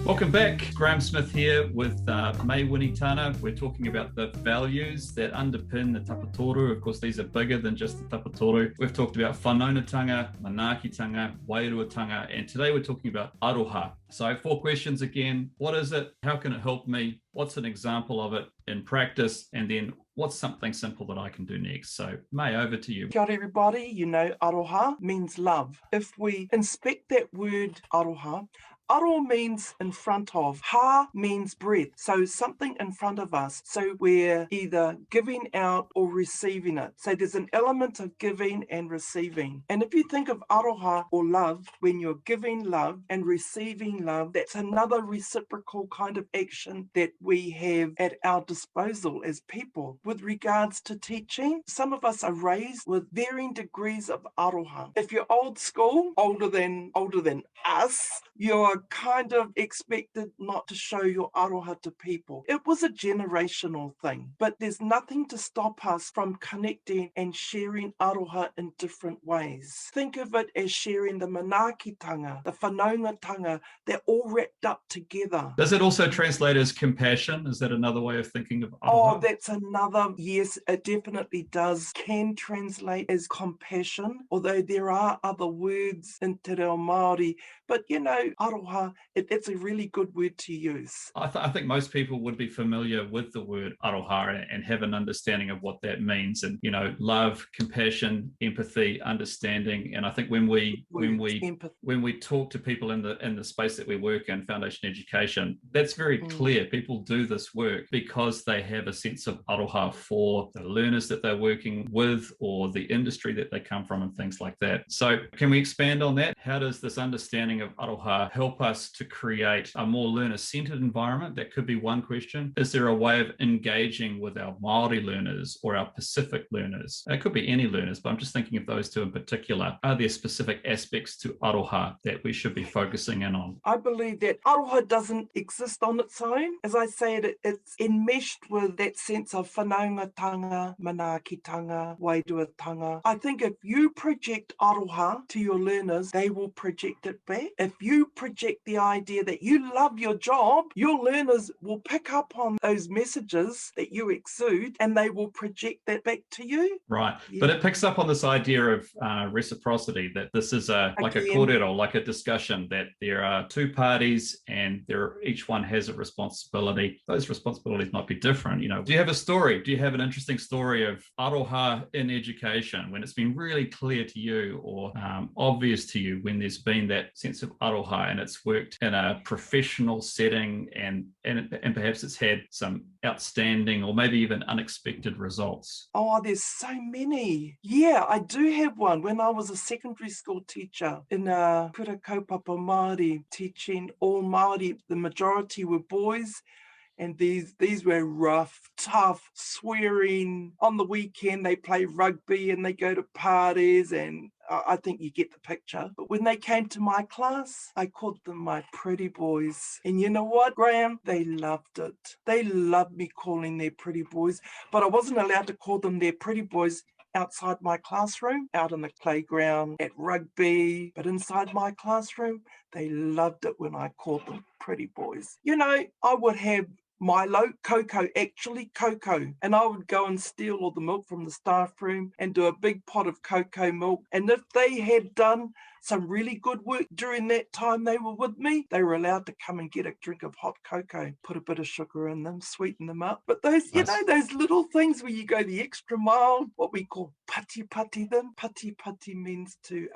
Welcome back. Graham Smith here with Mei Winitana. We're talking about the values that underpin the tapatoru. Of course, these are bigger than just the tapatoru. We've talked about whanaungatanga, manaakitanga, wairuatanga, and today we're talking about aroha. So 4 questions again. What is it? How can it help me? What's an example of it in practice? And then what's something simple that I can do next? So Mei, over to you. Kia ora everybody. You know, aroha means love. If we inspect that word aroha, aro means in front of. Ha means breath. So something in front of us. So we're either giving out or receiving it. So there's an element of giving and receiving. And if you think of aroha or love, when you're giving love and receiving love, that's another reciprocal kind of action that we have at our disposal as people. With regards to teaching, some of us are raised with varying degrees of aroha. If you're old school, older than us, you're kind of expected not to show your aroha to people. It was a generational thing, but there's nothing to stop us from connecting and sharing aroha in different ways. Think of it as sharing the manaakitanga, the whanaungatanga, they're all wrapped up together. Does it also translate as compassion? Is that another way of thinking of aroha? Oh, that's another, yes, it definitely does, can translate as compassion, although there are other words in te reo Māori, but you know, aroha, it's a really good word to use. I think most people would be familiar with the word aroha and have an understanding of what that means, and you know, love, compassion, empathy, understanding. And I think when we talk to people in the space that we work in, foundation education, that's very clear. People do this work because they have a sense of aroha for the learners that they're working with or the industry that they come from and things like that. So can we expand on that? How does this understanding of aroha help us to create a more learner-centered environment? That could be one question. Is there a way of engaging with our Māori learners or our Pacific learners? It could be any learners, but I'm just thinking of those two in particular. Are there specific aspects to aroha that we should be focusing in on? I believe that aroha doesn't exist on its own. As I say, it's enmeshed with that sense of whanaungatanga, manaakitanga, wairuatanga. I think if you project aroha to your learners, they will project it back. If you project the idea that you love your job, your learners will pick up on those messages that you exude and they will project that back to you. Right. Yeah. But it picks up on this idea of reciprocity, that this is like a kōrero, like a discussion, that there are two parties and each one has a responsibility. Those responsibilities might be different. You know, do you have a story? Do you have an interesting story of aroha in education when it's been really clear to you or obvious to you, when there's been that sense of aroha and it's worked in a professional setting and perhaps it's had some outstanding or maybe even unexpected results? Oh, there's so many. Yeah, I do have one. When I was a secondary school teacher in Kura Kaupapa Māori, teaching all Māori, the majority were boys. And these were rough, tough, swearing. On the weekend, they play rugby and they go to parties, and I think you get the picture. But when they came to my class, I called them my pretty boys. And you know what, Graham? They loved it. They loved me calling their pretty boys. But I wasn't allowed to call them their pretty boys outside my classroom, out on the playground, at rugby. But inside my classroom, they loved it when I called them pretty boys. You know, I would have Milo, cocoa, and I would go and steal all the milk from the staff room and do a big pot of cocoa milk. And if they had done some really good work during that time they were with me, they were allowed to come and get a drink of hot cocoa, put a bit of sugar in them, sweeten them up. But those, you know, those little things where you go the extra mile, what we call pati them. Pati means to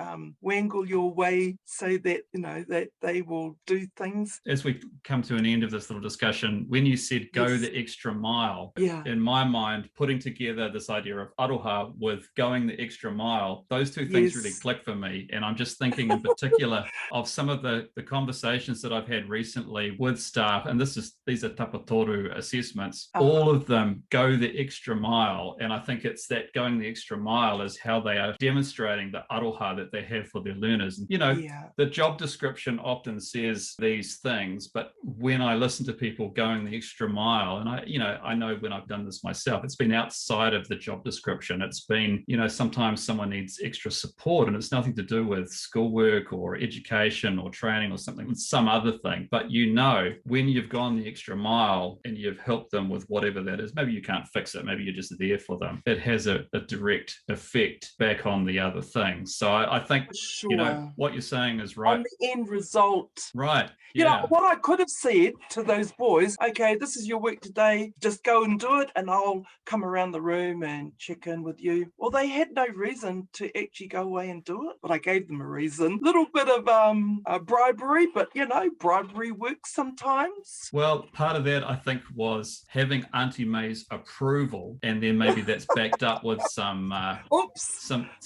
wangle your way so that, you know, that they will do things. As we come to an end of this little discussion, when you said go the extra mile, in my mind, putting together this idea of aroha with going the extra mile, those two things really click for me. And I'm just thinking in particular of some of the conversations that I've had recently with staff, and these are tapatoru assessments. All of them go the extra mile, and I think it's that going the extra mile is how they are demonstrating the aroha that they have for their learners. You know, the job description often says these things, but when I listen to people going the extra mile, and I know when I've done this myself, it's been outside of the job description. It's been, you know, sometimes someone needs extra support, and it's nothing to do with schoolwork or education or training or something, some other thing. But you know, when you've gone the extra mile and you've helped them with whatever that is, maybe you can't fix it, maybe you're just there for them, it has a direct effect back on the other things. So I think, sure. you know, what you're saying is right. On the end result. Right. You know, what I could have said to those boys, okay, this is your work today, just go and do it, and I'll come around the room and check in with you. Well, they had no reason to actually go away and do it, but I gave them a reason. Little bit of bribery, but, you know, bribery works sometimes. Well, part of that, I think, was having Auntie May's approval, and then maybe that's backed up with some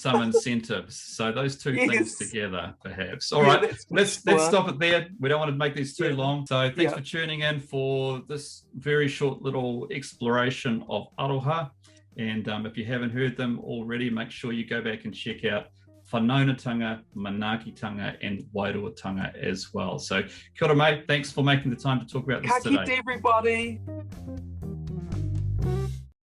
incentives. So those two things together, perhaps. All right, let's stop it there. We don't want to make these too long. So thanks for tuning in for this very short little exploration of Aroha. And if you haven't heard them already, make sure you go back and check out whanaunatanga, manaakitanga, and wairuatanga as well. So kia ora, mate. Thanks for making the time to talk about this today. Ka kite, everybody.